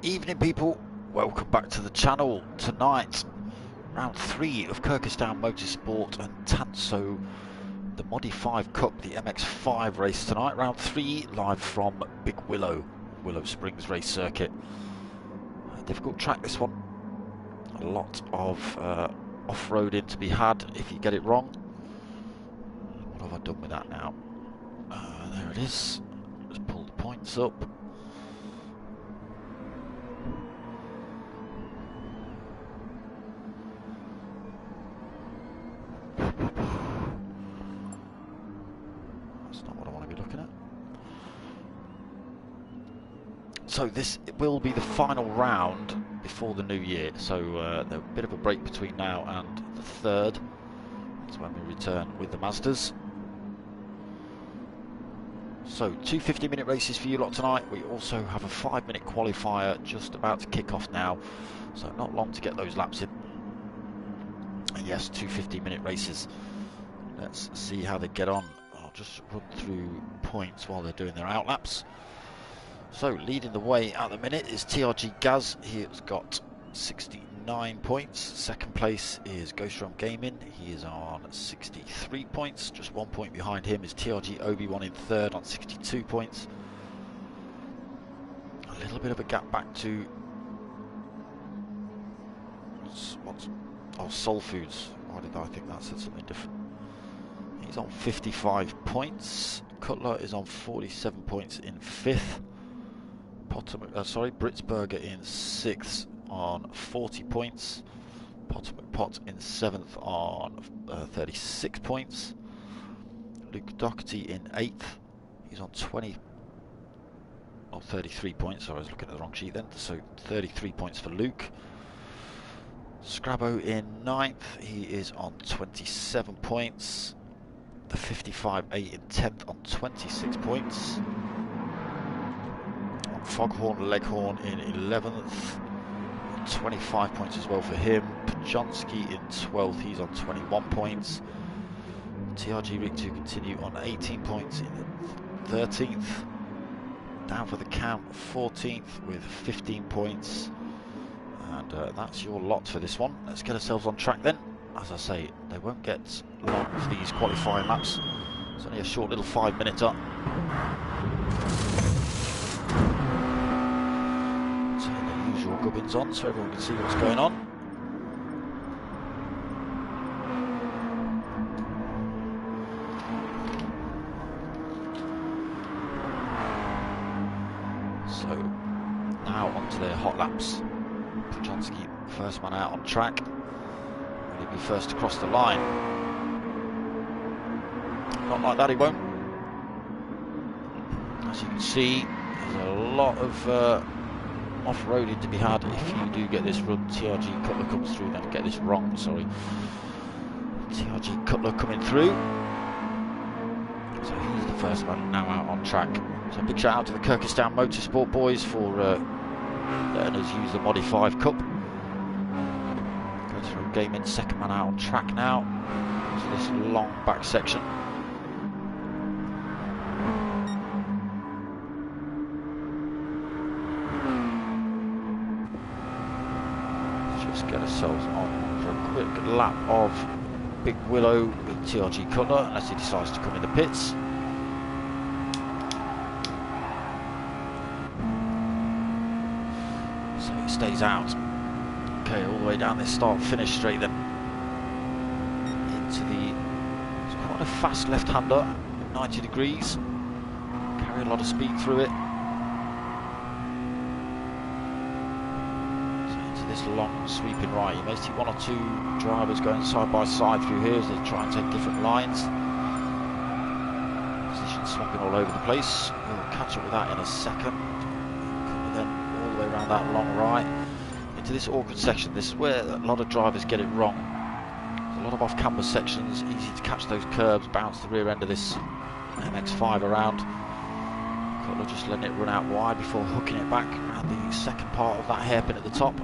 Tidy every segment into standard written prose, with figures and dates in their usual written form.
Evening people, welcome back to the channel. Tonight, round 3 of Kirkistown Motorsport and TANSO, the Modi-5 Cup, the MX5 race tonight. Round 3 live from Big Willow Springs race circuit. A difficult track this one. A lot of off-roading to be had if you get it wrong. What have I done with that now? There it is. Just pull the points up. So this will be the final round before the new year, so there's a bit of a break between now and the 3rd. That's when we return with the Mazdas. So 2 50-minute races for you lot tonight. We also have a 5-minute qualifier just about to kick off now, so not long to get those laps in. And yes, 2 50-minute races. Let's see how they get on. I'll just run through points while they're doing their out laps. So leading the way at the minute is TRG Gaz. He has got 69 points. Second place is Ghostrum Gaming. He is on 63 points. Just 1 point behind him is TRG Obi-Wan in third on 62 points. A little bit of a gap back to Soul Foods. Why did I think that said something different? He's on 55 points. Cutler is on 47 points in 5th. Britsberger in 6th on 40 points. Potomac Pot in 7th on 36 points. Luke Doherty in 8th. He's on 33 points. Sorry, I was looking at the wrong sheet then. So 33 points for Luke. Scrabo in 9th. He is on 27 points. The 55A in 10th on 26 points. Foghorn Leghorn in 11th, 25 points as well for him. Pajonsky in 12th, he's on 21 points. TRG Rig to continue on 18 points in 13th. Down for the count, 14th with 15 points. And that's your lot for this one. Let's get ourselves on track then. As I say, they won't get long for these qualifying laps. It's only a short little 5 minutes up. Gubbins on so everyone can see what's going on. So now onto their hot laps. Pajonsky, first man out on track. Will he be first to cross the line? Not like that, he won't. As you can see, there's a lot of off-roading to be had if you do get this run. TRG Cutler comes through, then get this wrong, sorry. TRG Cutler coming through. So he's the first man now out on track. So big shout out to the Kirkistown Motorsport boys for letting us use the Modi-5 Cup. Goes through Gaming, second man out on track now. So this long back section. Get ourselves on for a quick lap of Big Willow with TRG Cutler as he decides to come in the pits. So he stays out. Okay, all the way down this start finish straight then. Into it's quite a fast left-hander, 90 degrees. Carry a lot of speed through it. Long sweeping right. You may see 1 or 2 drivers going side by side through here as they try and take different lines. Position swapping all over the place. We'll catch up with that in a second. Then all the way around that long right into this awkward section. This is where a lot of drivers get it wrong. There's a lot of off-camber sections, easy to catch those curbs, bounce the rear end of this MX5 around. Cutler just letting it run out wide before hooking it back around the second part of that hairpin at the top.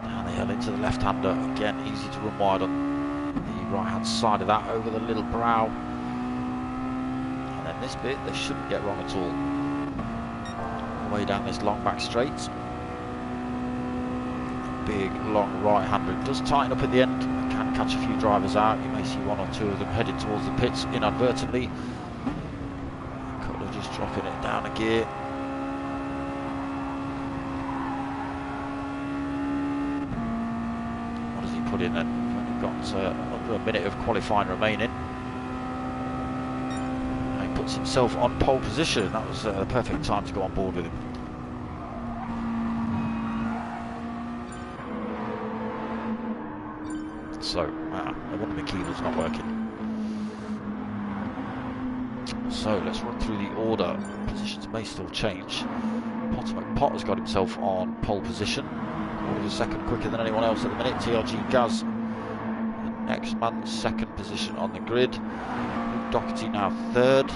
Down the hill into the left-hander, again easy to run wide on the right-hand side of that, over the little brow. And then this bit they shouldn't get wrong at all. All the way down this long back straight. big, long right-hander. It does tighten up at the end. It can catch a few drivers out. You may see one or two of them heading towards the pits inadvertently. A couple of just dropping it down a gear. What does he put in then? We've got under a minute of qualifying remaining. And he puts himself on pole position. That was the perfect time to go on board with him. So, one of the cables not working. So, let's run through the order. Positions may still change. Pot has got himself on pole position. Quarter of a second quicker than anyone else at the minute. TRG Gaz, the next man, second position on the grid. Doherty now third.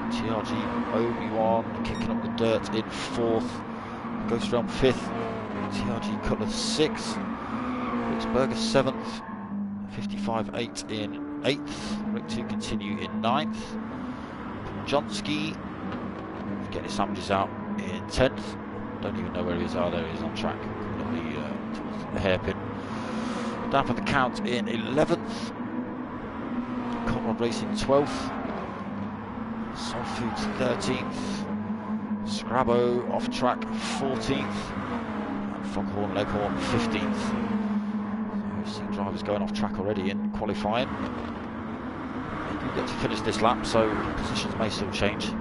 TRG Obi-Wan kicking up the dirt in fourth. Goes around fifth. TRG Cutler sixth. Blitzberger 7th, 55.8 in 8th, Rick 2 continue in 9th, Jonski getting his sandwiches out in 10th, don't even know where he is, there he is on track, towards the hairpin, down for the count in 11th, Conrad Racing 12th, Soul Foods 13th, Scrabo off track 14th, and Foghorn Leghorn 15th. We've seen drivers going off track already in qualifying. They do get to finish this lap, so positions may still change.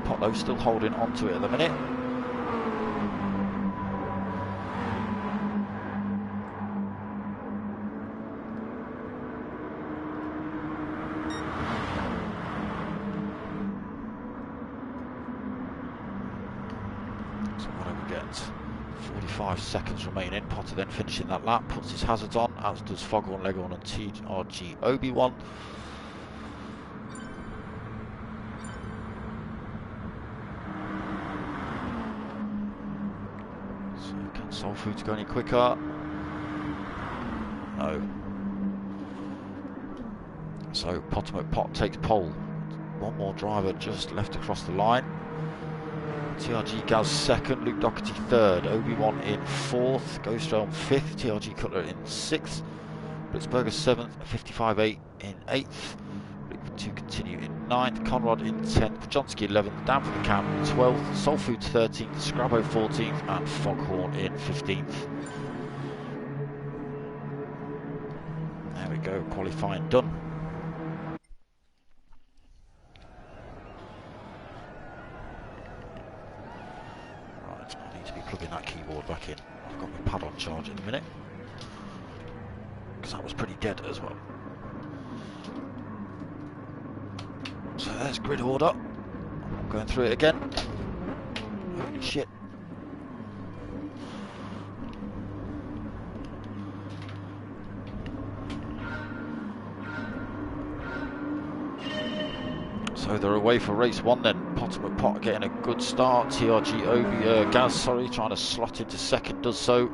Potlow still holding on to it at the minute. So what do we get? 45 seconds remaining. Potter then finishing that lap, puts his hazards on, as does Foghorn Leghorn and TRG Obi-Wan. So can Soul Foods go any quicker? No. So Pot takes pole. One more driver just left across the line. TRG Gaz second, Luke Doherty third, Obi-Wan in fourth, Ghostrealm fifth, TRG Cutler in sixth, Blitzberger seventh, 55.8 in eighth, Rick 2 continue in ninth, Conrad in 10th, Jonski 11th, down for the count 12th, Soul Foods 13th, Scrabo 14th, and Foghorn in 15th. There we go, qualifying done. Plugging that keyboard back in. I've got my pad on charge in a minute, because that was pretty dead as well. So there's grid order. I'm going through it again. Holy shit. So they're away for race one then. Pot getting a good start. TRG Gaz, trying to slot into second, does so.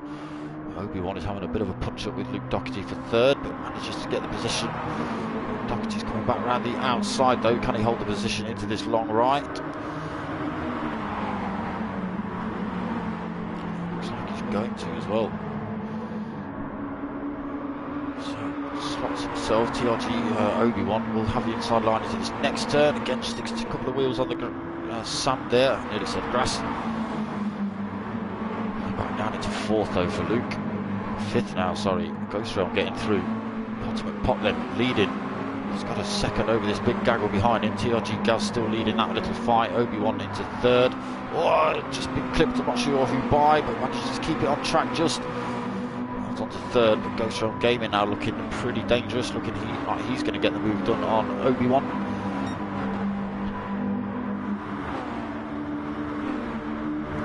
Obi-Wan is having a bit of a punch-up with Luke Doherty for third, but manages to get the position. Doherty's coming back around the outside though. Can he hold the position into this long right? Looks like he's going to as well. Slots himself. TRG Obi-Wan will have the inside line into this next turn. Again, sticks to a couple of wheels on the sand there. Nearly said grass. Back down into fourth though for Luke. Fifth now, sorry. Ghostrealm getting through. Pot then leading. He's got a second over this big gaggle behind him. TRG Gaz still leading that little fight. Obi-Wan into third. Oh, just been clipped. I'm not sure who by, but manages to keep it on track just. On to third, but Ghostrealm Gaming now looking pretty dangerous, looking like he's going to get the move done on Obi-Wan.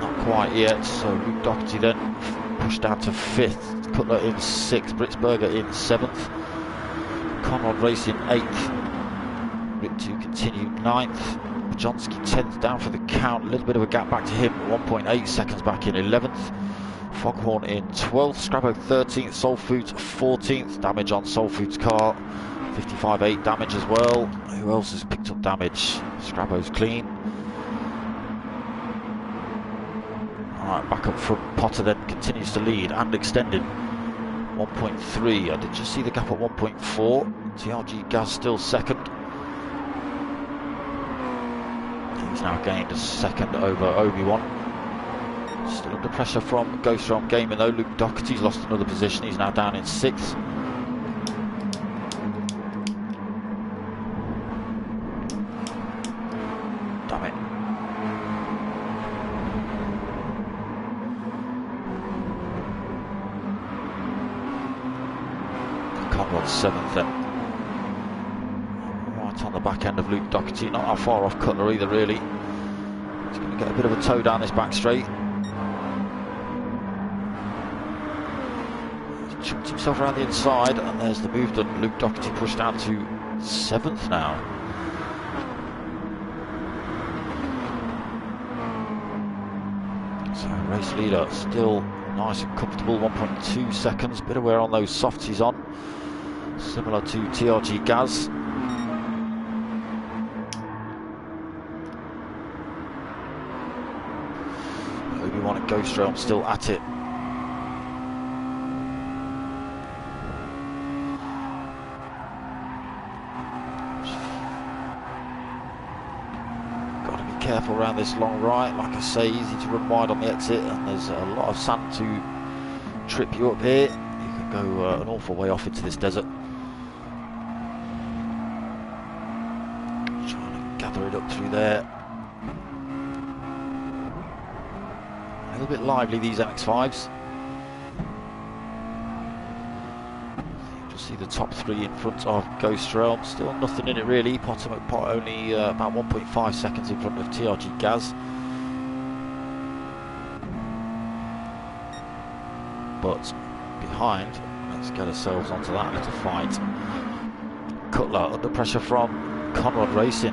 Not quite yet, so Luke Doherty then pushed down to fifth, Cutler in sixth, Blitzberger in seventh, Conrad Racing eighth, Rick 2 continue ninth, Jonski 10th, down for the count, a little bit of a gap back to him, 1.8 seconds back in 11th. Foghorn in 12th, Scrabo 13th, Soul Foods 14th, damage on Soul Foods' car, 55.8 damage as well. Who else has picked up damage? Scrabo's clean. Right, back up front. Potter then continues to lead and extended. 1.3. I did just see the gap at 1.4. TRG Gaz still second. He's now gained a second over Obi-Wan. Still under pressure from Ghost Realm Gaming though. Luke Doherty's lost another position. He's now down in 6th. Damn it. Conrad's 7th then. Right on the back end of Luke Doherty. Not that far off Cutler either really. He's going to get a bit of a toe down this back straight. Chucked himself around the inside, and there's the move done. Luke Doherty pushed down to 7th now. So race leader still nice and comfortable, 1.2 seconds. Bit of wear on those softs he's on, similar to TRG Gaz. Obi-Wan and Ghost Realm still at it. Careful around this long right, like I say, easy to run wide on the exit, and there's a lot of sand to trip you up here. You can go an awful way off into this desert. Trying to gather it up through there. A little bit lively, these MX5s. See the top 3 in front of Ghost Realm. Still nothing in it really. Potter McPot only about 1.5 seconds in front of TRG Gaz. But behind, let's get ourselves onto that little fight. Cutler under pressure from Conrad Racing.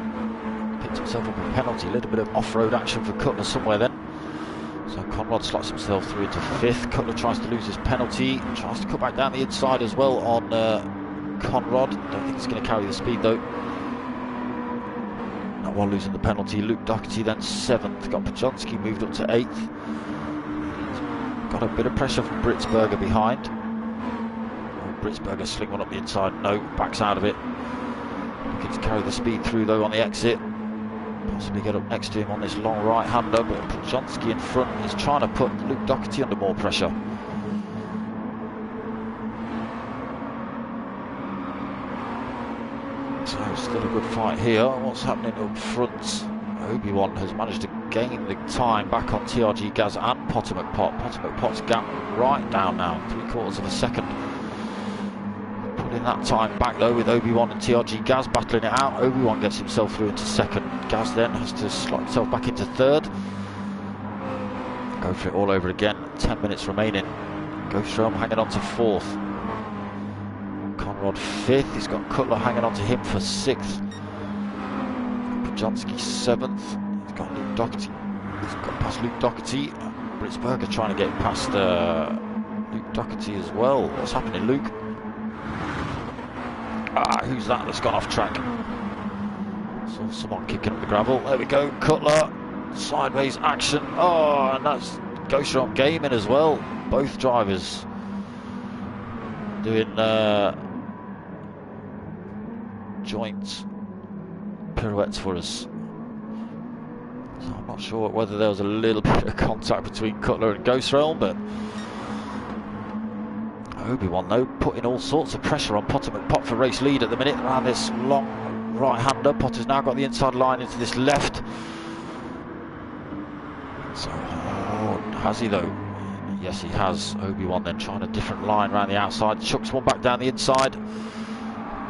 Picked himself up a penalty. A little bit of off-road action for Cutler somewhere then. So Conrad slots himself through into 5th. Cutler tries to lose his penalty. Tries to cut back down the inside as well on Conrad. Don't think he's going to carry the speed though. Not while losing the penalty. Luke Doherty then 7th. Got Pajonski moved up to 8th. Got a bit of pressure from Britsberger behind. Britsberger sling one up the inside. No, backs out of it. Looking to carry the speed through though on the exit. Possibly get up next to him on this long right-hander, but Pajonski in front is trying to put Luke Doherty under more pressure. So still a good fight here. What's happening up front? Obi-Wan has managed to gain the time back on TRG Gaz and Potter McPot. Potter McPot's gap right down now, 3/4 of a second. Putting that time back though with Obi-Wan and TRG Gaz battling it out. Obi-Wan gets himself through into 2nd. Gaz then has to slot himself back into 3rd. Go for it all over again. 10 minutes remaining. Ghost Realm hanging on to 4th. Conrad 5th. He's got Cutler hanging on to him for 6th. Pajonski 7th. He's got Luke Doherty. He's got past Luke Doherty. Britsberger trying to get past Luke Doherty as well. What's happening, Luke? Who's that that's gone off track? Saw someone kicking up the gravel. There we go, Cutler. Sideways action. Oh, and that's Ghost Realm Gaming as well. Both drivers doing joint pirouettes for us. So I'm not sure whether there was a little bit of contact between Cutler and Ghost Realm, but Obi-Wan though putting all sorts of pressure on Potter McPot for race lead at the minute around this long right-hander. Potter's now got the inside line into this left. So has he though? Yes he has. Obi-Wan then trying a different line around the outside, chucks one back down the inside.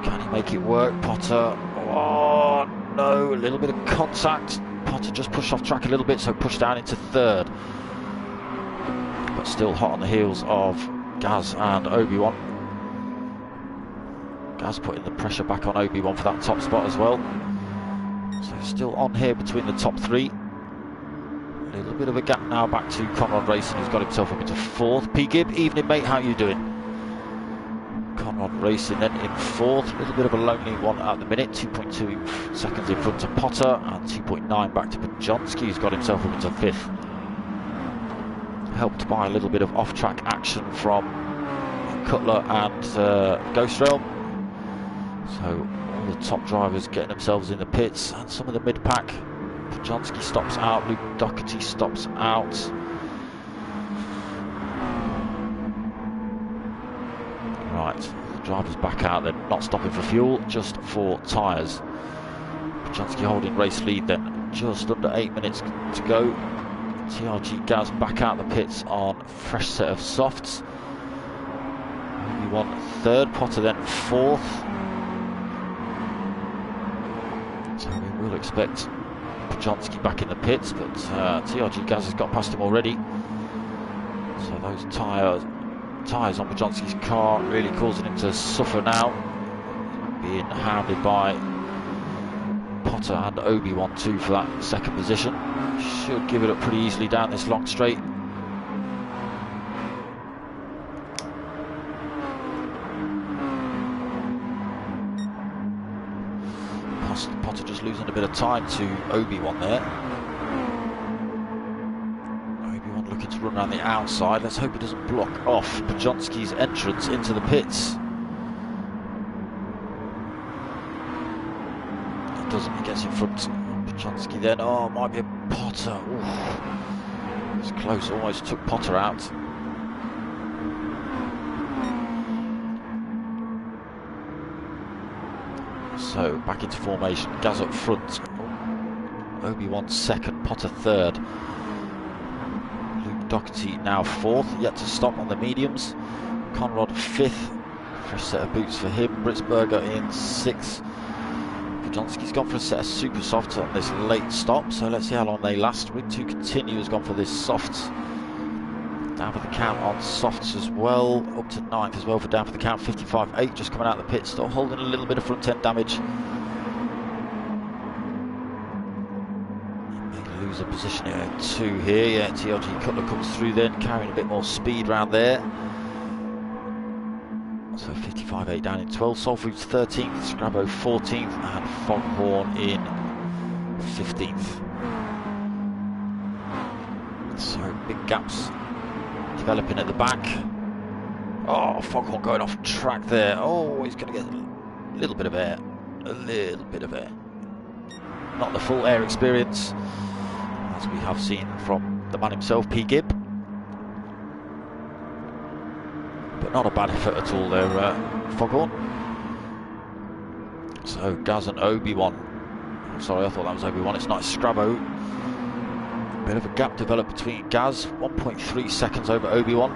Can he make it work? Potter, oh no, a little bit of contact. Potter just pushed off track a little bit, so pushed down into 3rd, but still hot on the heels of Gaz and Obi-Wan. Gaz putting the pressure back on Obi-Wan for that top spot as well. So still on here between the top 3. A little bit of a gap now back to Conrad Racing, who's got himself up into 4th. P. Gibb, evening mate, how you doing? Conrad Racing then in 4th. A little bit of a lonely one at the minute. 2.2 seconds in front of Potter and 2.9 back to Pajonski, who's got himself up into 5th. helped by a little bit of off-track action from Cutler and Ghost Realm. So all the top drivers getting themselves in the pits, and some of the mid-pack. Pujonski stops out, Luke Doherty stops out. Right, the drivers back out, they're not stopping for fuel, just for tyres. Pujonski holding race lead then, just under 8 minutes to go. TRG Gaz back out the pits on fresh set of softs. Obi-Wan third, Potter then fourth. So we will expect Pujonski back in the pits, but TRG Gaz has got past him already. So those tyres on Pujonski's car really causing him to suffer now, being hounded by Potter and Obi-Wan too for that second position. Should give it up pretty easily down this long straight. Potter just losing a bit of time to Obi-Wan there. Obi-Wan looking to run around the outside. Let's hope he doesn't block off Pujonski's entrance into the pits. He doesn't, he gets in front. Pujonski then, oh, might be a Potter. Ooh. It's close, almost took Potter out. So back into formation, Gaz up front, Obi-Wan second, Potter third, Luke Doherty now fourth, yet to stop on the mediums, Conrad fifth, fresh set of boots for him, Britzberger in sixth. Pujonski's gone for a set of super softs on this late stop, so let's see how long they last. Rig 2 Continue has gone for this softs. Down for the count on softs as well, up to 9th as well for down for the count. 55.8 just coming out of the pit, still holding a little bit of front end damage. May lose a position here, 2 here. Yeah, TRG Cutler comes through then, carrying a bit more speed around there. So 55.8 down in 12th, Solfruit's 13th, Scrabo 14th, and Foghorn in 15th. So big gaps developing at the back. Oh, Foghorn going off track there. Oh, he's going to get a little bit of air. A little bit of air. Not the full air experience, as we have seen from the man himself, P. Gibb. But not a bad effort at all there, Foghorn. So Gaz and Obi-Wan. Sorry, I thought that was Obi-Wan. It's not, it's Scrabo. Bit of a gap developed between Gaz, 1.3 seconds over Obi-Wan.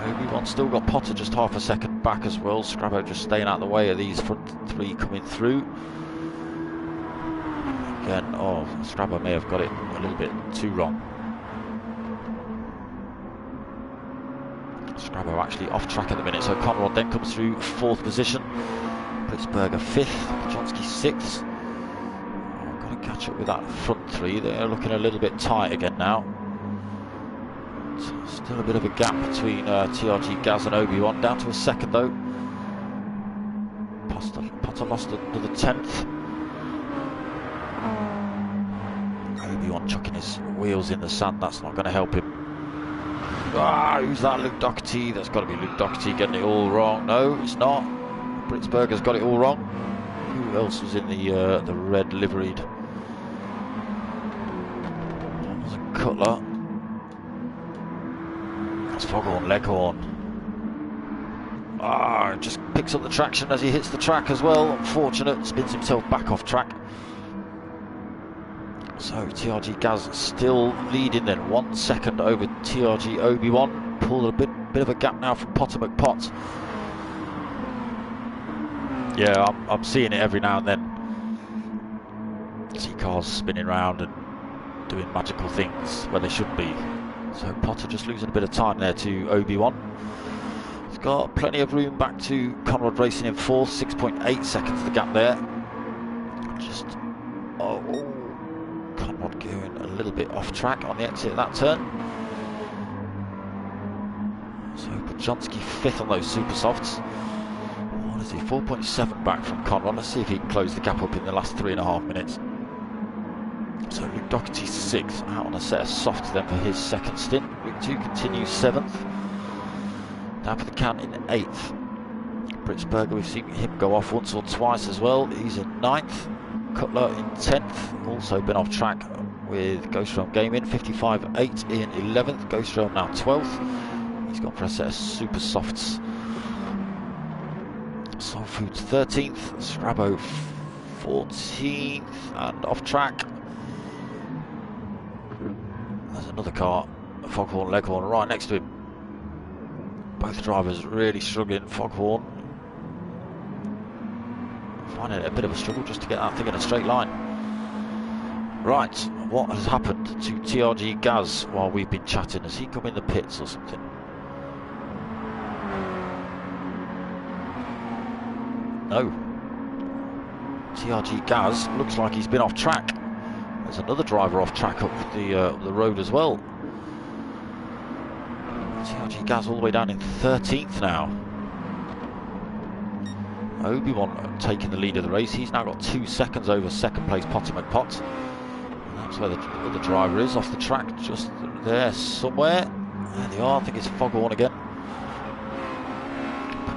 Obi-Wan still got Potter just half a second back as well. Scrabo just staying out of the way of these front three coming through. Again, oh, Scrabo may have got it a little bit too wrong. Scrabo actually off track at the minute, so Conrad then comes through 4th position. Britzberger 5th, Pujonski 6th. Got to catch up with that front three. They're looking a little bit tight again now. Still a bit of a gap between TRG Gaz and Obi-Wan. Down to a second though. Potter lost another 10th. Obi-Wan chucking his wheels in the sand. That's not going to help him. Ah, who's that? Luke Doherty. That's got to be Luke Doherty getting it all wrong. No, it's not. Britzberger's got it all wrong. Who else was in the red liveried? That was Cutler. That's Foghorn, Leghorn. Ah, just picks up the traction as he hits the track as well. Unfortunate, spins himself back off track. So TRG Gaz still leading then, 1 second over TRG Obi-Wan. Pulled a bit of a gap now from Potter McPot. Yeah, I'm seeing it every now and then. See cars spinning around and doing magical things where they should be. So Potter just losing a bit of time there to Obi-Wan. He's got plenty of room back to Conrad racing in 4th, 6.8 seconds the gap there. Just, oh, Conrad going a little bit off track on the exit of that turn. So Pujonski 5th on those super softs. What is he, 4.7 back from Conrad. Let's see if he can close the gap up in the last 3.5 minutes. So Luke Doherty 6th, out on a set of softs then for his second stint. Rick 2 continues 7th. Down for the count in 8th. Britsberger, we've seen him go off once or twice as well. He's in 9th. Cutler in 10th, also been off track with Ghost Realm Gaming. 55.8 in 11th. Ghost Realm now 12th. He's gone for a set of super softs. Soul Foods 13th. Scrabo 14th and off track. There's another car, Foghorn Leghorn, right next to him. Both drivers really struggling. Foghorn finding it a bit of a struggle just to get that thing in a straight line. Right, what has happened to TRG Gaz while we've been chatting? Has he come in the pits or something? No. TRG Gaz looks like he's been off track. There's another driver off track up the road as well. TRG Gaz all the way down in 13th now. Obi-Wan taking the lead of the race. He's now got 2 seconds over second place Potter McPot. And that's where the other driver is, off the track, just there somewhere. There they are, I think it's Foghorn again.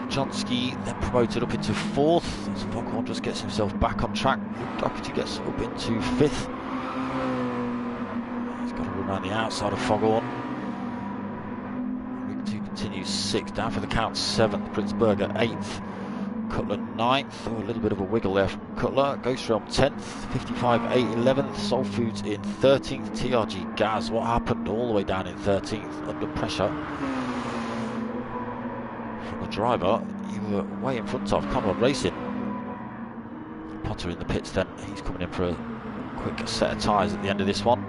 Johnsky then promoted up into 4th as Foghorn just gets himself back on track. Doherty gets up into 5th. He's got to run around the outside of Foghorn. Rig 2 continues 6th, down for the count 7th. Britsberger 8th. Cutler 9th. Oh, a little bit of a wiggle there from Cutler. Ghost Realm 10th. 55.8 11th. Soul Foods in 13th. TRG Gaz, what happened? All the way down in 13th, under pressure from the driver you were way in front of, Conrad Racing. Potter in the pits then. He's coming in for a quick set of tyres at the end of this one.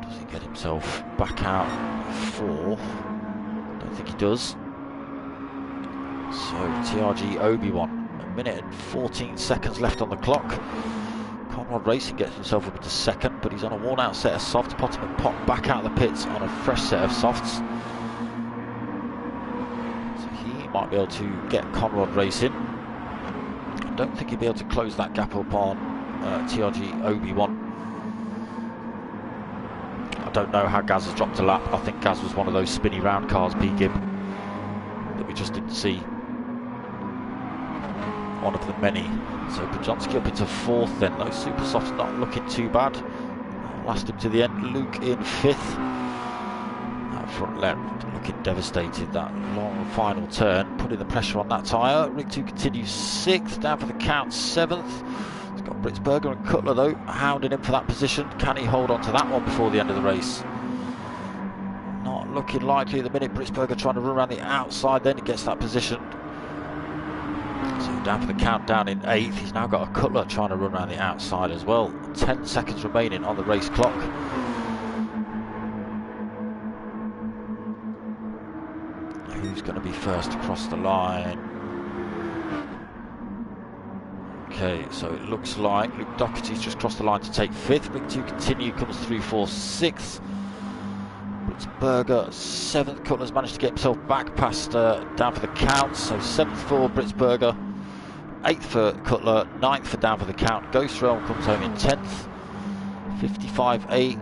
Does he get himself back out for? I think he does. So TRG Obi-Wan, 1 minute and 14 seconds left on the clock. Conrad Racing gets himself up into 2nd, but he's on a worn out set of softs. Potter McPot back out of the pits on a fresh set of softs. So he might be able to get Conrad Racing. I don't think he'll be able to close that gap up on TRG Obi-Wan. I don't know how Gaz has dropped a lap. I think Gaz was one of those spinny round cars, P-Gib, that we just didn't see. One of the many. So Bajonski up into 4th then. Those super softs not looking too bad. Last him to the end. Luke in 5th. That front left looking devastated. That long final turn, putting the pressure on that tyre. Rig 2 continues 6th, down for the count 7th. He's got Britsberger and Cutler though, hounding him for that position. Can he hold on to that one before the end of the race? Not looking likely at the minute. Britsberger trying to run around the outside, then he gets that position. So down for the countdown in 8th. He's now got a Cutler trying to run around the outside as well. 10 seconds remaining on the race clock. Who's going to be first across the line? Okay, so it looks like Luke Doherty's just crossed the line to take 5th. Rig 2 continue, comes through for 6th. Britsberger 7th. Cutler's managed to get himself back past down for the count. So 7th for Britsberger, 8th for Cutler, 9th for down for the count. Ghost Realm comes home in 10th. 55.8.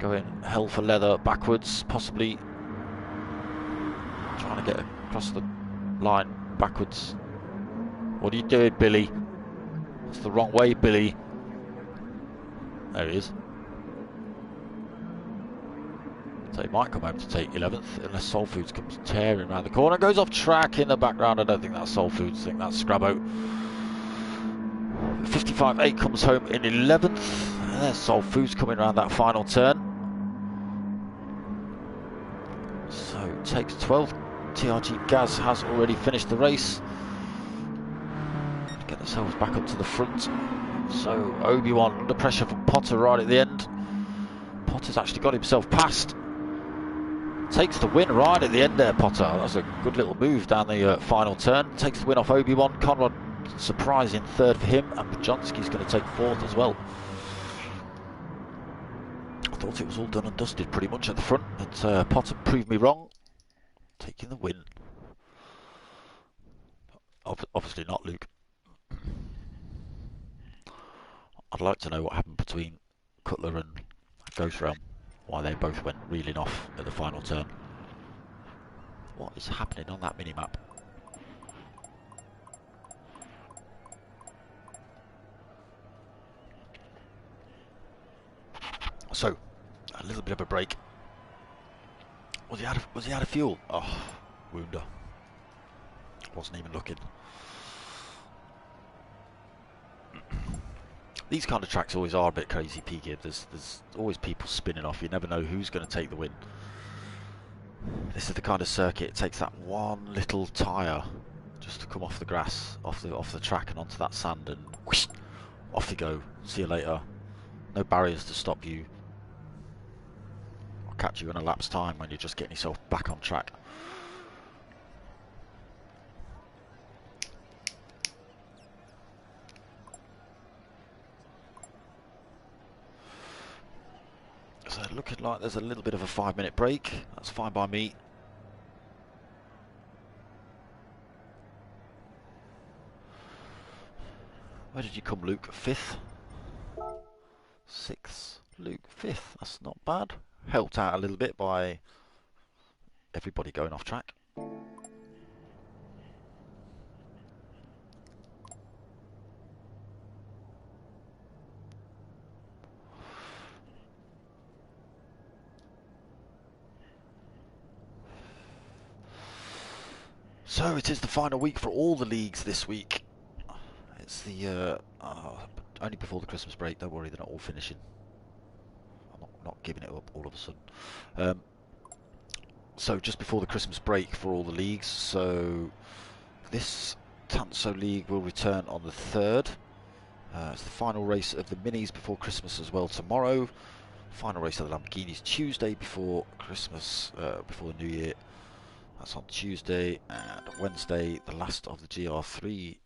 Going hell for leather backwards, possibly trying to get across the line backwards. What are you doing, Billy? It's the wrong way, Billy. There he is. So he might come home to take 11th, unless Soul Foods comes tearing around the corner. Goes off track in the background. I don't think that's Soul Foods, I think that's Scrabo. 55.8 comes home in 11th. And there's Soul Foods coming around that final turn. So it takes 12th. TRG Gaz has already finished the race. Get themselves back up to the front. So Obi-Wan under pressure from Potter right at the end. Potter's actually got himself past. Takes the win right at the end there, Potter. That's a good little move down the final turn. Takes the win off Obi-Wan. Conrad surprising 3rd for him, and Bajonski's going to take 4th as well. I thought it was all done and dusted pretty much at the front, but Potter proved me wrong, taking the win. Obviously not Luke. I'd like to know what happened between Cutler and Ghost Realm, why they both went reeling off at the final turn. What is happening on that minimap? So, a little bit of a break. Was he out of fuel? Oh, wounder. Wasn't even looking. These kind of tracks always are a bit crazy, P-Gib. There's always people spinning off. You never know who's going to take the win. This is the kind of circuit, it takes that one little tyre just to come off the grass, off the track and onto that sand, and whoosh, off you go. See you later. No barriers to stop you. I'll catch you in a lap's time when you're just getting yourself back on track. So looking like there's a little bit of a 5-minute break. That's fine by me. Where did you come, Luke? 5th? 6th? Luke 5th. That's not bad. Helped out a little bit by everybody going off track. So it is the final week for all the leagues this week. It's the only before the Christmas break. Don't worry, they're not all finishing. I'm not giving it up all of a sudden. So just before the Christmas break for all the leagues. So this TANSO league will return on the 3rd. It's the final race of the minis before Christmas as well tomorrow. Final race of the Lamborghinis Tuesday before Christmas, before the New Year. That's on Tuesday, and Wednesday the last of the GR3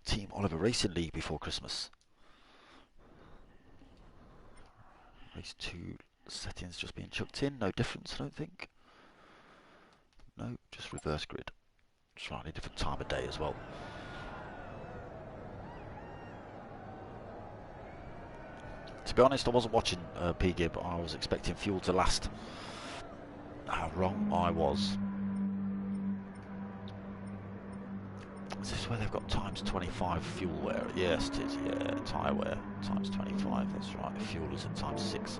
Team Oliver Racing League before Christmas. Race 2 settings just being chucked in, no difference I don't think. No, just reverse grid. Slightly different time of day as well. To be honest, I wasn't watching P-Gib, I was expecting fuel to last. How wrong I was. Is this where they've got times 25 fuel wear? Yes, it is, yeah, tyre wear times 25, that's right, fuel is at times 6.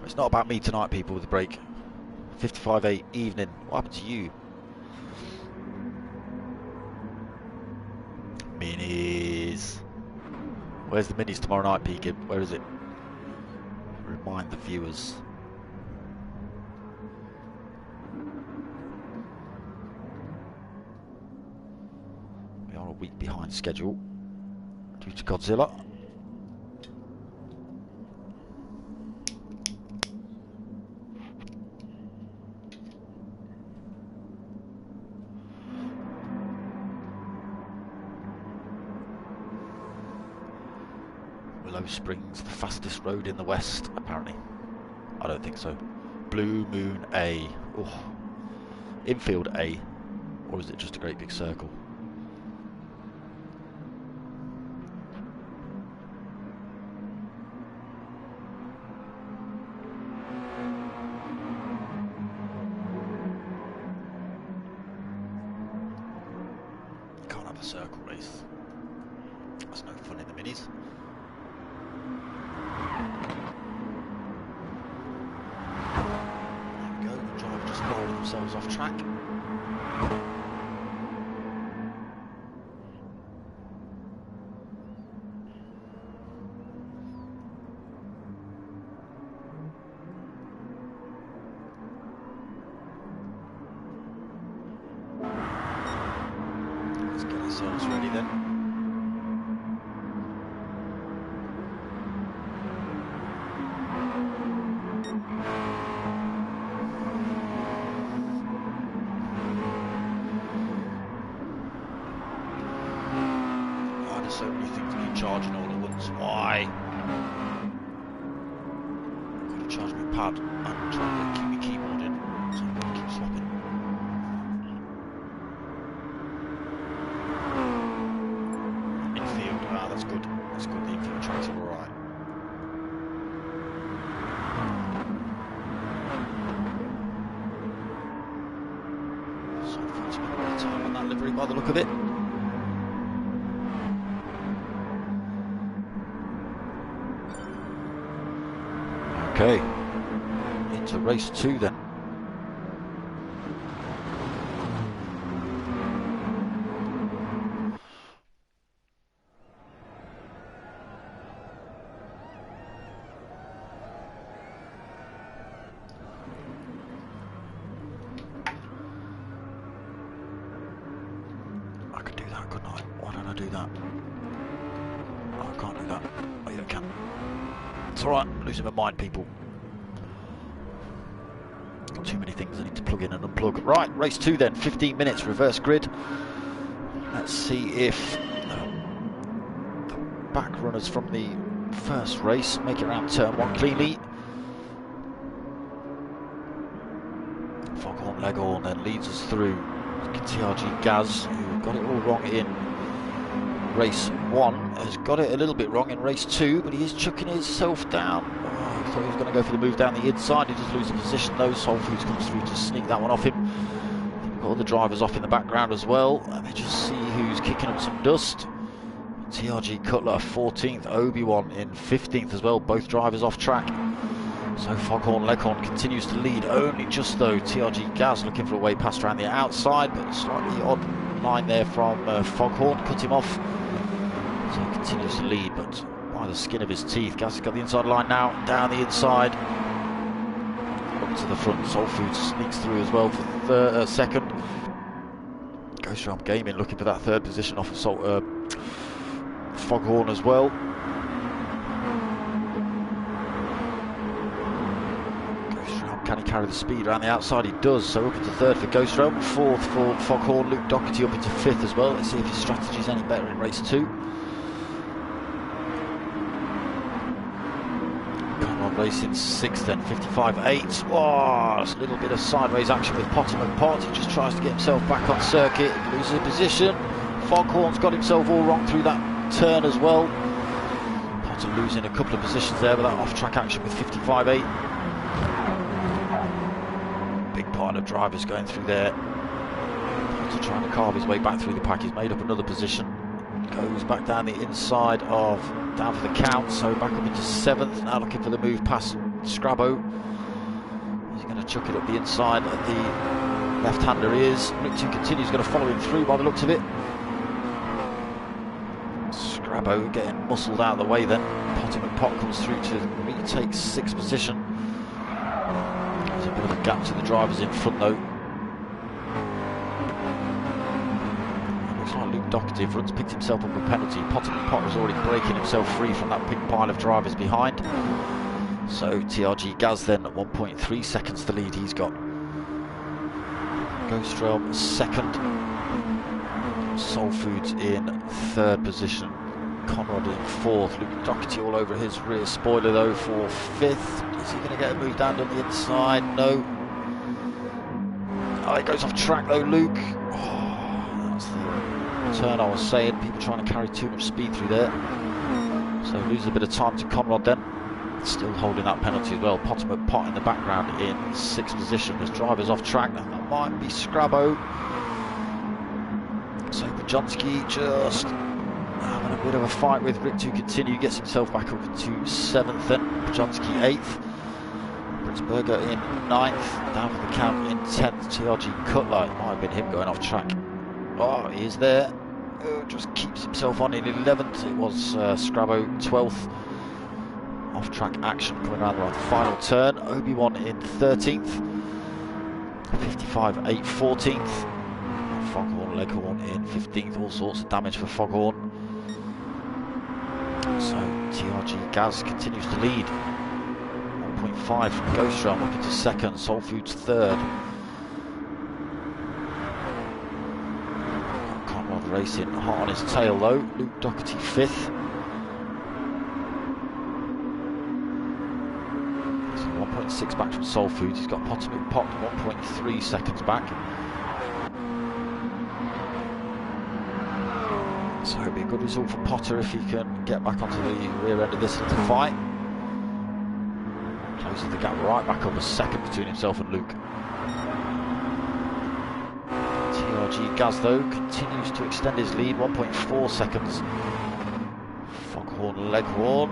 It's not about me tonight, people, with the break. 55.8 evening, what happened to you? Minis. Where's the minis tomorrow night, P-Gib? Where is it? Remind the viewers. We are a week behind schedule due to Godzilla. Willow Springs, the fastest road in the west, apparently. I don't think so. Blue Moon A. Oh. Infield A. Or is it just a great big circle? Can't have a circle race. That's no fun in the minis. Themselves off track. Let's get ourselves ready then. So many things to be charging all at once. Why? charge my pad and try and keep my keyboard in, so I'm going to keep swapping. Infield, that's good. That's good. The infield tracks are alright. So I'm going to spend a bit of time on that livery by the look of it. Okay, into race 2 then. I could do that, couldn't I? Why don't I do that? Oh, I can't do that. Oh, yeah, I can. It's alright, I'm losing my mind, people. Got too many things I need to plug in and unplug. Right, race 2 then, 15 minutes, reverse grid. Let's see if the back runners from the first race make it around turn 1 cleanly. Foghorn Leghorn then leads us through. TRG Gaz, who got it all wrong in race 1, has got it a little bit wrong in race 2, but he is chucking himself down. Oh, I thought he was going to go for the move down the inside. He does lose the position though. Soul Foods comes through to sneak that one off him. We've got other drivers off in the background as well. Let me just see who's kicking up some dust. TRG Cutler 14th, Obi-Wan in 15th as well, both drivers off track. So Foghorn Leghorn continues to lead, only just though. TRG Gaz looking for a way past around the outside, but slightly odd line there from Foghorn, cut him off. So he continues to lead, but by the skin of his teeth. Gaz has got the inside line now, down the inside, up to the front. Soul Foods sneaks through as well for second. Ghost Realm Gaming looking for that third position off of Foghorn as well. Can he carry the speed around the outside? He does, so up into third for Ghost Realm, fourth for Foghorn, Luke Doherty up into fifth as well. Let's see if his strategy is any better in race 2. Conrad racing sixth then, 55.8. Oh, that's a little bit of sideways action with Potter Pot. He just tries to get himself back on circuit, loses position. Foghorn's got himself all wrong through that turn as well. Potter losing a couple of positions there with that off-track action with 55.8. Big pile of drivers going through there. Potter trying to carve his way back through the pack. He's made up another position. Goes back down the inside of, down for the count, so back up into 7th. Now looking for the move past Scrabo. He's going to chuck it up the inside. The left-hander is. Rick2 continues, going to follow him through by the looks of it. Scrabo getting muscled out of the way then. Potter Pot comes through to retake 6th position. There's a bit of a gap to the drivers in front though. It looks like Luke Doherty runs, picked himself up a penalty. Potter's already breaking himself free from that big pile of drivers behind. So TRG Gaz then at 1.3 seconds the lead he's got. Ghost Realm second. Soul Foods in 3rd position. Conrad in 4th. Luke Doherty all over his rear spoiler though for 5th. Is he going to get a move down on the inside? No. Oh, he goes off track though, Luke. Oh, that's the turn I was saying. People trying to carry too much speed through there. So loses a bit of time to Conrad then. Still holding that penalty as well. Potter Pot in the background in 6th position. There's drivers off track. That might be Scrabo. So Bajonski just having a bit of a fight with Rick2 continue. Gets himself back up to 7th then. Bajonski 8th. Britzberger in 9th, down for the count in 10th. TRG Cutler, it might have been him going off track. Oh, he is there. Just keeps himself on in 11th. It was Scrabo 12th. Off track action coming around the final turn. Obi-Wan in 13th. 55.8 14th. Foghorn Leghorn in 15th. All sorts of damage for Foghorn. So TRG Gaz continues to lead. 1.5 from Ghost Realm up into 2nd, Soul Foods 3rd. Conrad racing hot on his tail though. Luke Doherty 5th. So 1.6 back from Soul Foods. He's got Potomac Pot 1.3 seconds back. So it'll be a good result for Potter if he can get back onto the rear end of this little fight. Closes the gap right back up a second between himself and Luke. TRG Gaz though continues to extend his lead, 1.4 seconds. Foghorn Leghorn,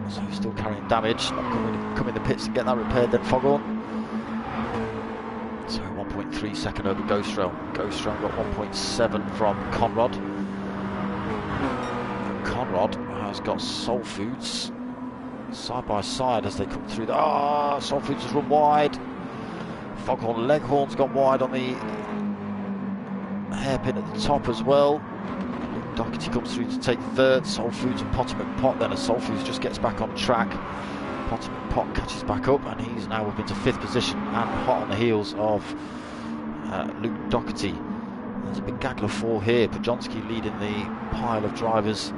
so he's still carrying damage, not come in the pits to get that repaired then Foghorn. So 1.3 second over Ghost Realm. Ghost Realm got 1.7 from Conrad. Conrad has got Soul Foods side by side as they come through. Soul Foods has run wide. Foghorn Leghorn's gone wide on the hairpin at the top as well. Doherty comes through to take third. Soul Foods and Potomac Pot then as Soul Foods just gets back on track. Potomac Pot catches back up and he's now up into 5th position and hot on the heels of Luke Doherty. There's a big gaggle of 4 here. Pajonski leading the pile of drivers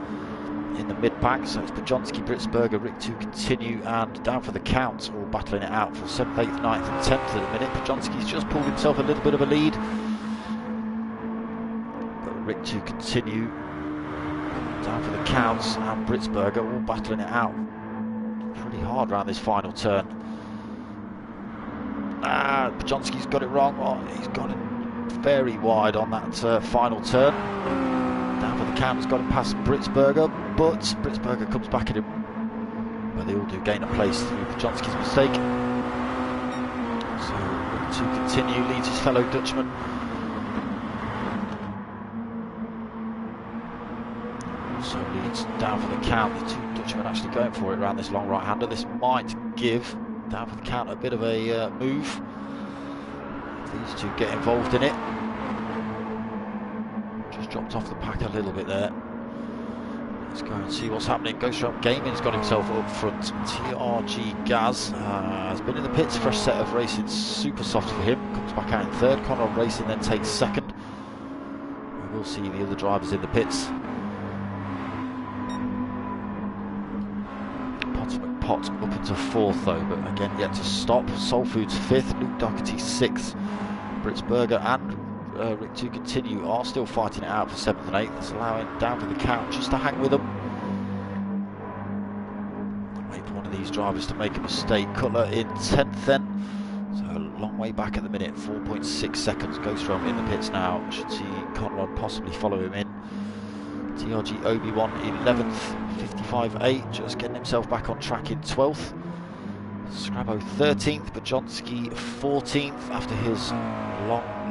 in the mid-pack. So it's Pajonski, Britsberger, Rick 2 continue and down for the count, all battling it out for 7th, 8th, 9th and 10th at the minute. Pajonski's just pulled himself a little bit of a lead. But Rick 2 continue down for the counts and Britsberger all battling it out pretty hard around this final turn. Pajonski's got it wrong. He's got it very wide on that final turn. Down for the count, has got it past Britsberger, but Britsberger comes back at him. But they all do gain a place through Pajonski's mistake. So to continue, leads his fellow Dutchman. Also leads down for the count. The 2 Dutchmen actually going for it around this long right-hander. This might give down for the count a bit of a move. These 2 get involved in it. Just dropped off the pack a little bit there. Let's go and see what's happening. Ghost Realm Gaming's got himself up front. TRG Gaz has been in the pits. Fresh set of racing, super soft for him. Comes back out in 3rd. Conrad Racing then takes 2nd. We will see the other drivers in the pits. Potomac Pot up into 4th though, but again yet to stop. Soul Foods 5th, Luke Doherty 6th. Britsberger and Rick 2 continue are still fighting it out for 7th and 8th. It's allowing down for the count just to hang with them. Wait for one of these drivers to make a mistake. Cutler in 10th then. So a long way back at the minute, 4.6 seconds. Ghost Realm in the pits now. Should see Conrad possibly follow him in. TRG Obi-Wan 11th, 55.8, just getting himself back on track in 12th. Scrabo 13th, Pajonski 14th after his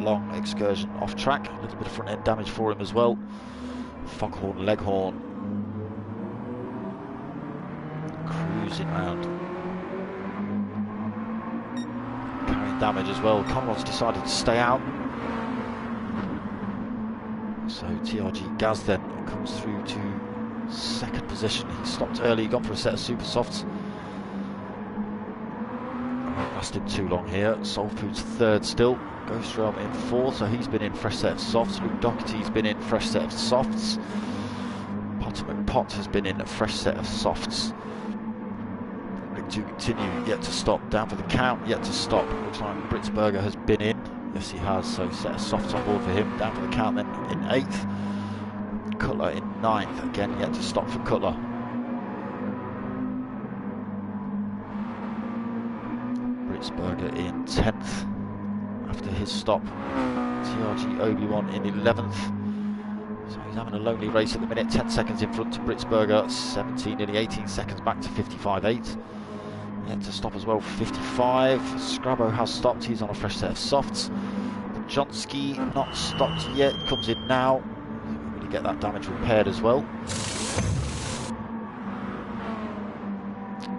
long excursion off track. A little bit of front end damage for him as well. Foghorn Leghorn cruising round, carrying damage as well. Conrad's decided to stay out. So TRG Gaz then comes through to 2nd position. He stopped early, gone for a set of super softs. Won't last him too long here. Soul Foods 3rd still. Ghost Realm in 4th, so he's been in fresh set of softs. Luke Doherty's been in fresh set of softs. Potomac Pot has been in a fresh set of softs. Rick 2 continue, yet to stop. Down for the count, yet to stop. Looks like Britsberger has been in. Yes, he has, so set of softs on board for him. Down for the count then in 8th. Cutler in 9th, again yet to stop for Cutler. Britsberger in 10th after his stop. TRG Obi-Wan in 11th. So he's having a lonely race at the minute. 10 seconds in front to Britsberger, 17, nearly 18 seconds back to 55.8. Yet to stop as well, 55. Scrabo has stopped, he's on a fresh set of softs. Pajonski not stopped yet, comes in now. Really get that damage repaired as well.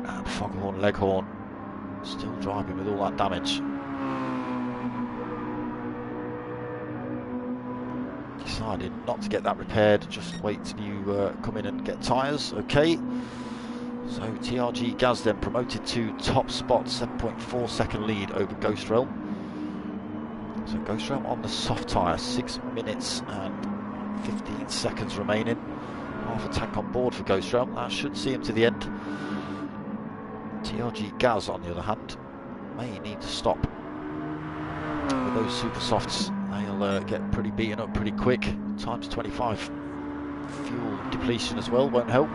And Foghorn Leghorn still driving with all that damage. Decided not to get that repaired, just wait till you come in and get tyres. Okay. So TRG Gaz then promoted to top spot, 7.4 second lead over Ghost Realm. So Ghost Realm on the soft tyre, 6 minutes and 15 seconds remaining. Half a tank on board for Ghost Realm, that should see him to the end. TRG Gaz on the other hand may need to stop with those super softs. They'll get pretty beaten up pretty quick. Times 25 fuel depletion as well won't help.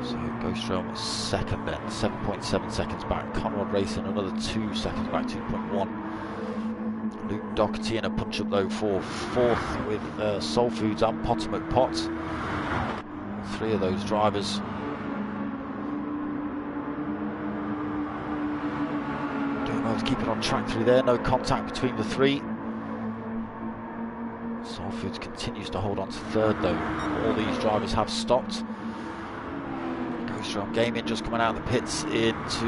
So Kirkistown second then, 7.7 seconds back. Conrad Racing another 2 seconds back, 2.1. Luke Doherty in a punch up though for fourth with Soul Foods and Potter McPot. 3 of those drivers doing well to keep it on track through there. No contact between the 3. Soul Foods continues to hold on to third though. All these drivers have stopped. Kirkistown Gaming just coming out of the pits into,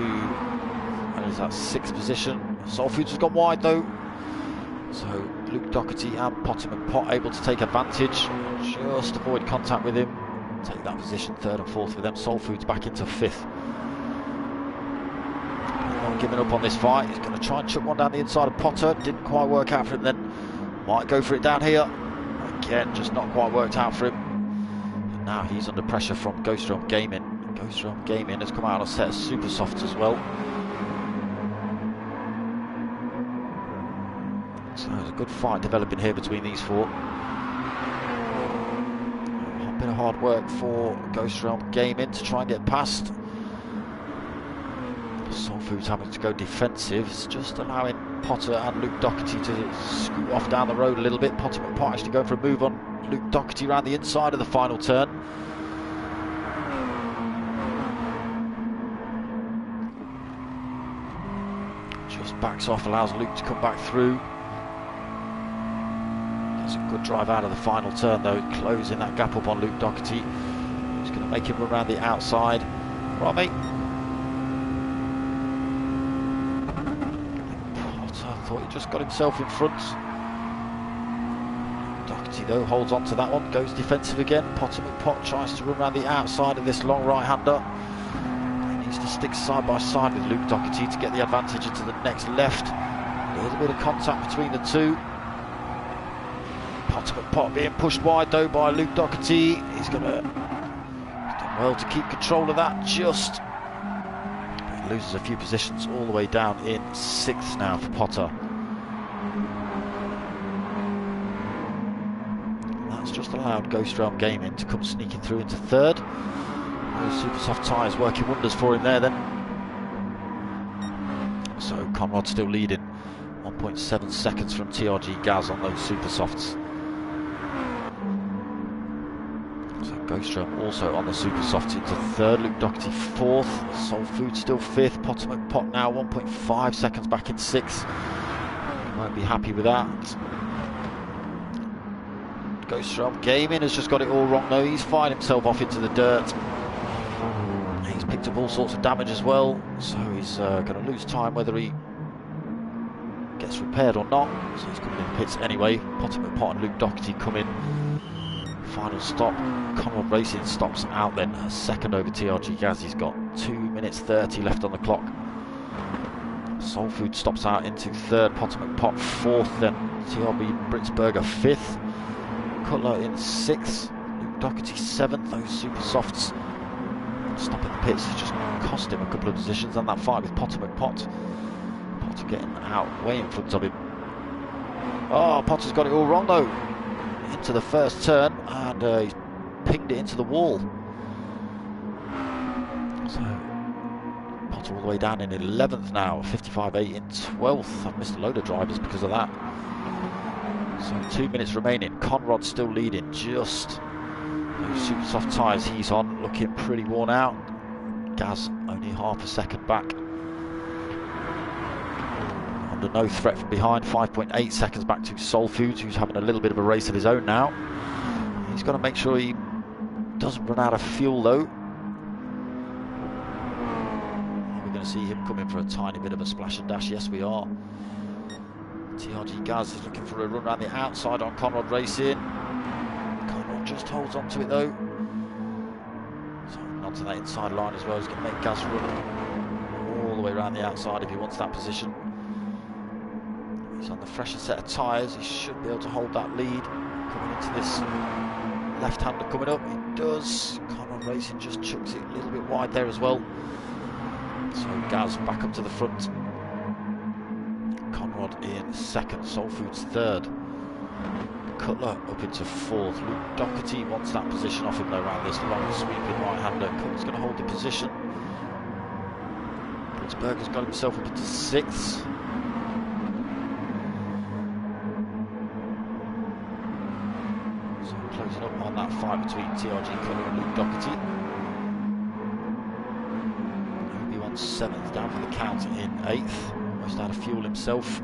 what is that, 6th position. Soul Foods has gone wide though. So Luke Doherty and Potter McPot able to take advantage, just avoid contact with him, take that position 3rd and 4th with them. Soul Foods back into 5th. Not giving up on this fight. He's going to try and chuck one down the inside of Potter. Didn't quite work out for him then. Might go for it down here. Again, just not quite worked out for him. And now he's under pressure from Kirkistown Gaming. Kirkistown Gaming has come out on a set of super softs as well. So there's a good fight developing here between these 4. A bit of hard work for Kirkistown Gaming to try and get past. Soul Foods having to go defensive. It's just allowing Potter and Luke Doherty to scoot off down the road a little bit. Potter McPot actually going for a move on Luke Doherty around the inside of the final turn. Just backs off, allows Luke to come back through. It's a good drive out of the final turn though, closing that gap up on Luke Doherty. He's going to make him run around the outside. Right, mate. Potter thought he just got himself in front. Doherty though holds on to that one, goes defensive again. Potter McPot tries to run around the outside of this long right-hander. He needs to stick side by side with Luke Doherty to get the advantage into the next left. A little bit of contact between the 2. Potter McPot being pushed wide though by Luke Doherty. He's done well to keep control of that, just he loses a few positions all the way down in 6th now for Potter. That's just allowed Kirkistown Gaming to come sneaking through into 3rd. Those super soft tyres working wonders for him there then. So Conrad still leading, 1.7 seconds from TRG Gaz on those super softs. Kirkistown also on the super softs into 3rd, Luke Doherty 4th, Soul Food still 5th, Potter McPot now 1.5 seconds back in 6th. Won't be happy with that. Kirkistown Gaming has just got it all wrong though. He's fired himself off into the dirt. He's picked up all sorts of damage as well, so he's going to lose time whether he gets repaired or not. So he's coming in pits anyway. Potter McPot and Luke Doherty come in. Final stop. Conrad Racing stops out then, 2nd over TRG Gaz. He's got 2 minutes 30 left on the clock. Soul Food stops out into 3rd, Potter McPot 4th, then TRB Britsberger 5th, Cutler in 6th, Luke Doherty 7th. Those super softs stopping the pits has just cost him a couple of positions, and that fight with Potter McPot. Potter getting out way in front of him. Oh, Potter's got it all wrong though. Into the first turn, and he's pinged it into the wall. So Potter all the way down in 11th now, 55.8 in 12th. I've missed a load of drivers because of that. So 2 minutes remaining. Conrad still leading, just those super soft tyres he's on looking pretty worn out. Gaz only half a second back. Under no threat from behind, 5.8 seconds back to Soul Foods, who's having a little bit of a race of his own now. He's got to make sure he doesn't run out of fuel though. We're going to see him come in for a tiny bit of a splash and dash. Yes, we are. TRG Gaz is looking for a run around the outside on Conrad Racing. Conrad just holds on to it though. So onto that inside line as well. He's going to make Gaz run all the way around the outside if he wants that position. He's on the fresher set of tyres. He should be able to hold that lead. Coming into this left-hander coming up. He does. Conrad Conrad Racing just chucks it a little bit wide there as well. So Gaz back up to the front. Conrad in second, Soul Foods third. Cutler up into fourth. Luke Doherty wants that position off him though around this long sweeping right-hander. Cutler's going to hold the position. Britzberger's got himself up into sixth. So closing up on that fight between TRG Cutler and Luke Doherty. Obi-Wan's seventh, down for the count in eighth. Almost out of fuel himself.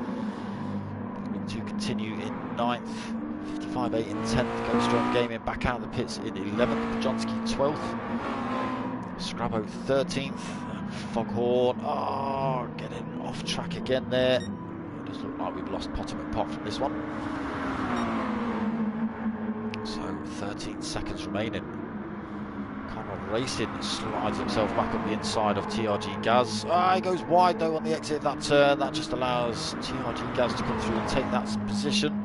Looking to continue in ninth. 55.8 in 10th, Kirkistown Gaming back out of the pits in 11th, Johnski 12th, Scrabo 13th, Foghorn, getting off track again there. It does look like we've lost Potter McPot from this one. So 13 seconds remaining. Conrad Racing slides himself back up the inside of TRG Gaz. He goes wide though on the exit of that turn. That just allows TRG Gaz to come through and take that position.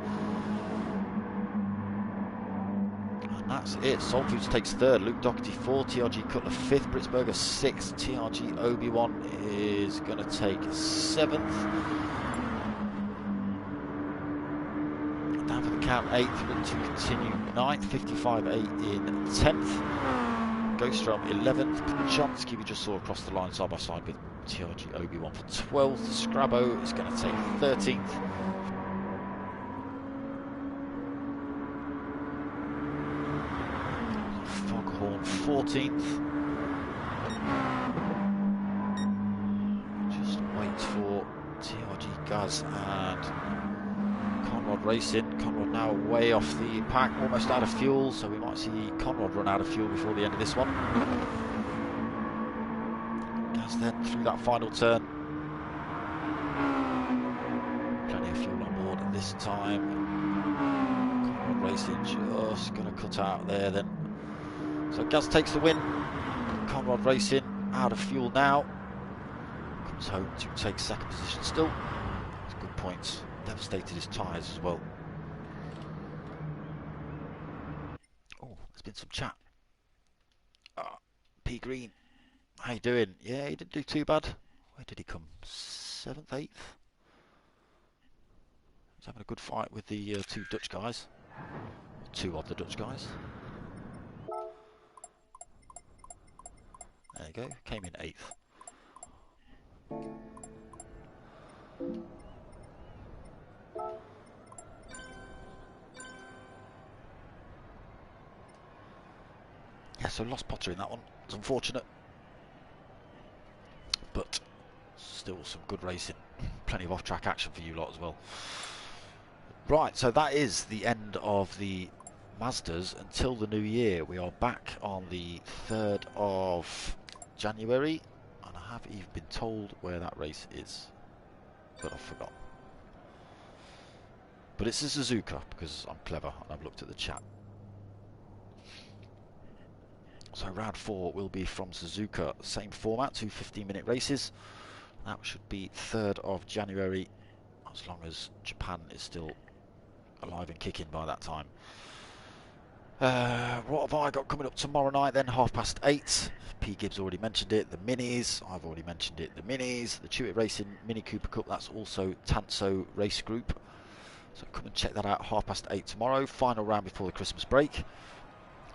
That's it. Soul Foods takes third, Luke Doherty fourth, TRG Cutler fifth, Britzberger sixth, TRG Obi-Wan is going to take seventh. Down for the count eighth, looking to continue ninth, 55.8 in 10th. Ghostrom 11th, Pachonsky we just saw across the line side by side with TRG Obi-Wan for 12th, Scrabo is going to take 13th. Foghorn 14th. Just wait for TRG Gaz and Conrad Racing. Conrad now way off the pack, almost out of fuel, so we might see Conrad run out of fuel before the end of this one. Gaz then through that final turn. Plenty of fuel on board at this time. Conrad Racing just going to cut out there then. So Gaz takes the win. Conrad Racing out of fuel now. Comes home to take second position still. It's good points. Devastated his tyres as well. Oh, there's been some chat. P Green, how you doing? Yeah, he didn't do too bad. Where did he come? 7th, 8th? He's having a good fight with the two Dutch guys. Two of the Dutch guys. There you go, came in 8th. Yeah, so lost Potter in that one. It's unfortunate. But still some good racing. Plenty of off-track action for you lot as well. Right, so that is the end of the Mazdas until the new year. We are back on the 3rd of January, and I have even been told where that race is, but I've forgotten. But it's a Suzuka because I'm clever and I've looked at the chat. So round 4 will be from Suzuka, same format, 2 15-minute races. That should be 3rd of January, as long as Japan is still alive and kicking by that time. What have I got coming up tomorrow night then? 8:30. P Gibbs already mentioned it. The Minis, I've already mentioned it. The Minis, the Chewit Racing Mini Cooper Cup, that's also TANSO Race Group. So come and check that out, 8:30 tomorrow. Final round before the Christmas break.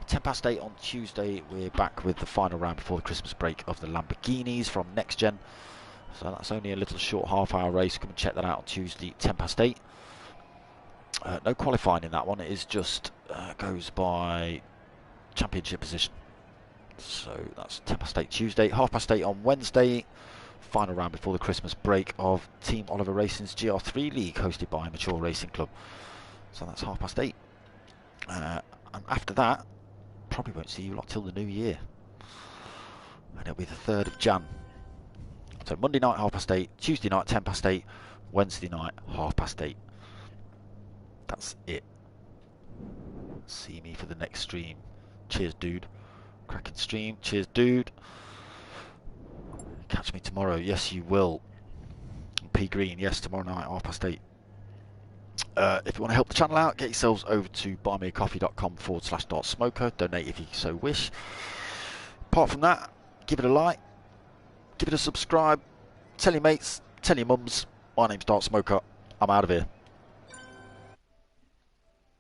8:10 on Tuesday, we're back with the final round before the Christmas break of the Lamborghinis from Next Gen. So that's only a little short half-hour race. Come and check that out on Tuesday, 8:10. No qualifying in that one. It is just goes by championship position. So that's 8:10 Tuesday, 8:30 on Wednesday. Final round before the Christmas break of Team Oliver Racing's GR3 League, hosted by Mature Racing Club. So that's 8:30. And after that, probably won't see you lot till the new year. And it'll be the 3rd of Jan. So Monday night 8:30, Tuesday night 8:10, Wednesday night 8:30. That's it. See me for the next stream. Cheers, dude. Cracking stream. Cheers, dude. Catch me tomorrow. Yes, you will. P Green. Yes, tomorrow night 8:30. If you want to help the channel out, get yourselves over to buymeacoffee.com/darksmoka. Donate if you so wish. apart from that, give it a like, give it a subscribe, tell your mates, tell your mums. My name's Darksmoka. I'm out of here.